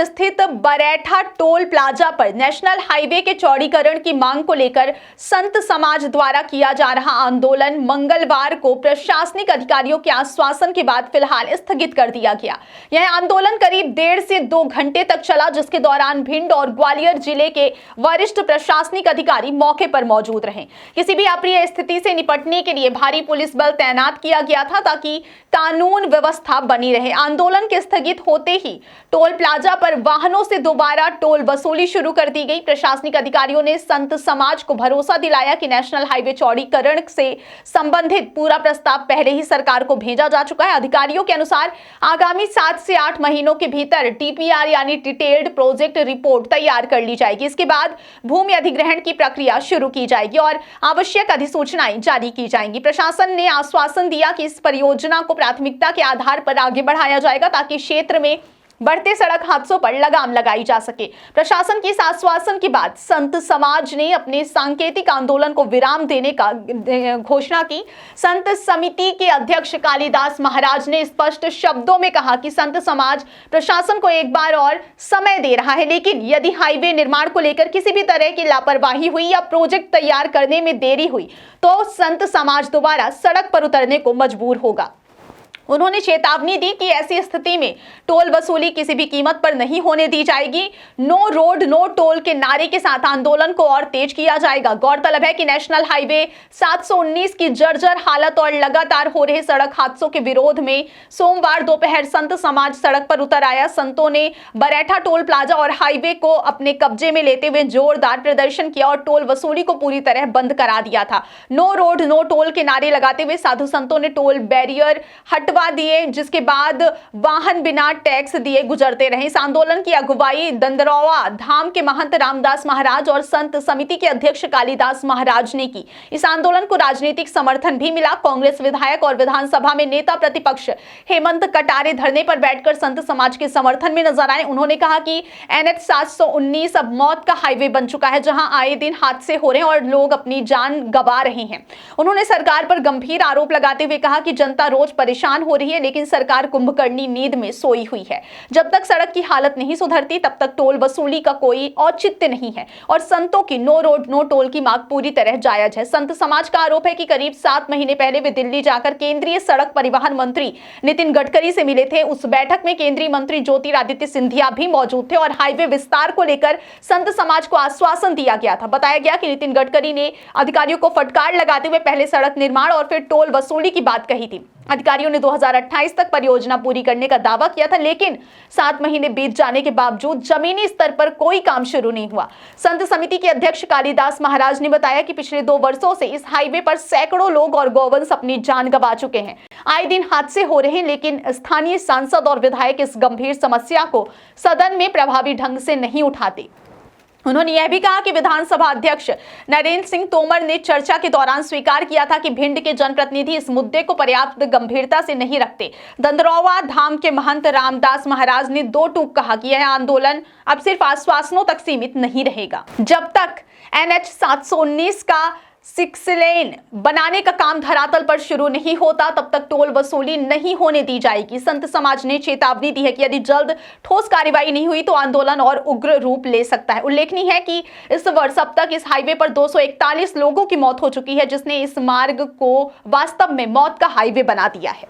पर स्थित बरैठा toll plaza पर नेशनल हाईवे के चौड़ीकरण की मांग को लेकर संत समाज द्वारा किया जा रहा आंदोलन मंगलवार को प्रशासनिक अधिकारियों के आश्वासन के बाद फिलहाल स्थगित कर दिया गया। यह आंदोलन करीब 1.5 से 2 घंटे तक चला, जिसके दौरान भिंड और ग्वालियर जिले के वरिष्ठ प्रशासनिक अधिकारी मौके पर मौजूद रहे। किसी भी अप्रिय स्थिति से निपटने के लिए भारी पुलिस बल तैनात किया गया था ताकि कानून व्यवस्था बनी रहे। आंदोलन के स्थगित होते ही टोल प्लाजा पर वाहनों से दोबारा टोल वसूली शुरू कर दी गई। प्रशासनिक अधिकारियों ने संत समाज को भरोसा दिलाया कि नेशनल हाईवे चौड़ीकरण से संबंधित पूरा प्रस्ताव पहले ही सरकार को भेजा जा चुका है। अधिकारियों के अनुसार आगामी 7 से 8 महीनों के भीतर DPR यानी डिटेल्ड प्रोजेक्ट रिपोर्ट तैयार कर ली जाएगी। इसके बाद भूमि अधिग्रहण की प्रक्रिया शुरू की जाएगी और आवश्यक अधिसूचनाएं जारी की जाएंगी। प्रशासन ने आश्वासन दिया कि इस परियोजना को प्राथमिकता के आधार पर आगे बढ़ाया जाएगा ताकि क्षेत्र में बढ़ते सड़क हादसों पर लगाम लगाई जा सके। प्रशासन के इस आश्वासन के बाद संत समाज ने अपने सांकेतिक आंदोलन को विराम देने का घोषणा की। संत समिति के अध्यक्ष कालीदास महाराज ने स्पष्ट शब्दों में कहा कि संत समाज प्रशासन को एक बार और समय दे रहा है, लेकिन यदि हाईवे निर्माण को लेकर किसी भी तरह की लापरवाही हुई या प्रोजेक्ट तैयार करने में देरी हुई तो संत समाज दोबारा सड़क पर उतरने को मजबूर होगा। उन्होंने चेतावनी दी कि ऐसी स्थिति में टोल वसूली किसी भी कीमत पर नहीं होने दी जाएगी। नो रोड नो टोल के नारे के साथ आंदोलन को और तेज किया जाएगा। गौरतलब है कि नेशनल हाईवे 719 की जर्जर हालत और लगातार हो रहे सड़क हादसों के विरोध में सोमवार दोपहर संत समाज सड़क पर उतर आया। संतों ने बरैठा टोल प्लाजा और हाईवे को अपने कब्जे में लेते हुए जोरदार प्रदर्शन किया और टोल वसूली को पूरी तरह बंद करा दिया था। नो रोड नो टोल के नारे लगाते हुए साधु संतों ने टोल बैरियर हटवा दिए, जिसके बाद वाहन बिना टैक्स दिए गुजरते रहे। इस आंदोलन की अगुवाई दंदरौवा धाम के महंत रामदास महाराज और संत समिति के अध्यक्ष कालीदास महाराज ने की। इस आंदोलन को राजनीतिक समर्थन भी मिला। कांग्रेस विधायक और विधानसभा में नेता प्रतिपक्ष हेमंत कटारे धरने पर बैठकर संत समाज के समर्थन में नजर आए। उन्होंने कहा कि NH 719 अब मौत का हाईवे बन चुका है, जहां आए दिन हादसे हो रहे हैं और लोग अपनी जान गंवा रहे हैं। उन्होंने सरकार पर गंभीर आरोप लगाते हुए कहा कि जनता रोज परेशान हो रही है, लेकिन सरकार कुंभकर्णी नींद में सोई हुई है। जब तक सड़क की हालत नहीं सुधरती तब तक टोल वसूली का कोई औचित्य नहीं है और संतों की नो रोड नो टोल की मांग पूरी तरह जायज है। संत समाज का आरोप है कि करीब 7 महीने पहले वे दिल्ली जाकर केंद्रीय सड़क परिवहन मंत्री नितिन गडकरी से मिले थे। उस बैठक में केंद्रीय मंत्री ज्योतिरादित्य सिंधिया भी मौजूद थे और हाईवे विस्तार को लेकर संत समाज को आश्वासन दिया गया था। बताया गया कि नितिन गडकरी ने अधिकारियों को फटकार लगाते हुए पहले सड़क निर्माण और फिर टोल वसूली की बात कही थी। अधिकारियों ने 2028 तक परियोजना पूरी करने का दावा किया था, लेकिन 7 महीने बीत जाने के बावजूद जमीनी स्तर पर कोई काम शुरू नहीं हुआ। संत समिति के अध्यक्ष कालीदास महाराज ने बताया कि पिछले 2 वर्षों से इस हाईवे पर सैकड़ों लोग और गौवंश अपनी जान गंवा चुके हैं। आए दिन हादसे हो रहे हैं, लेकिन स्थानीय सांसद और विधायक इस गंभीर समस्या को सदन में प्रभावी ढंग से नहीं उठाते। उन्होंने यह भी कहा कि विधानसभा अध्यक्ष नरेंद्र सिंह तोमर ने चर्चा के दौरान स्वीकार किया था कि भिंड के जनप्रतिनिधि इस मुद्दे को पर्याप्त गंभीरता से नहीं रखते। दंदरौवा धाम के महंत रामदास महाराज ने 2 टूक कहा कि यह आंदोलन अब सिर्फ आश्वासनों तक सीमित नहीं रहेगा। जब तक NH 719 का 6 लेन बनाने का काम धरातल पर शुरू नहीं होता तब तक टोल वसूली नहीं होने दी जाएगी। संत समाज ने चेतावनी दी है कि यदि जल्द ठोस कार्रवाई नहीं हुई तो आंदोलन और उग्र रूप ले सकता है। उल्लेखनीय है कि इस वर्ष अब तक इस हाईवे पर 241 लोगों की मौत हो चुकी है, जिसने इस मार्ग को वास्तव में मौत का हाईवे बना दिया है।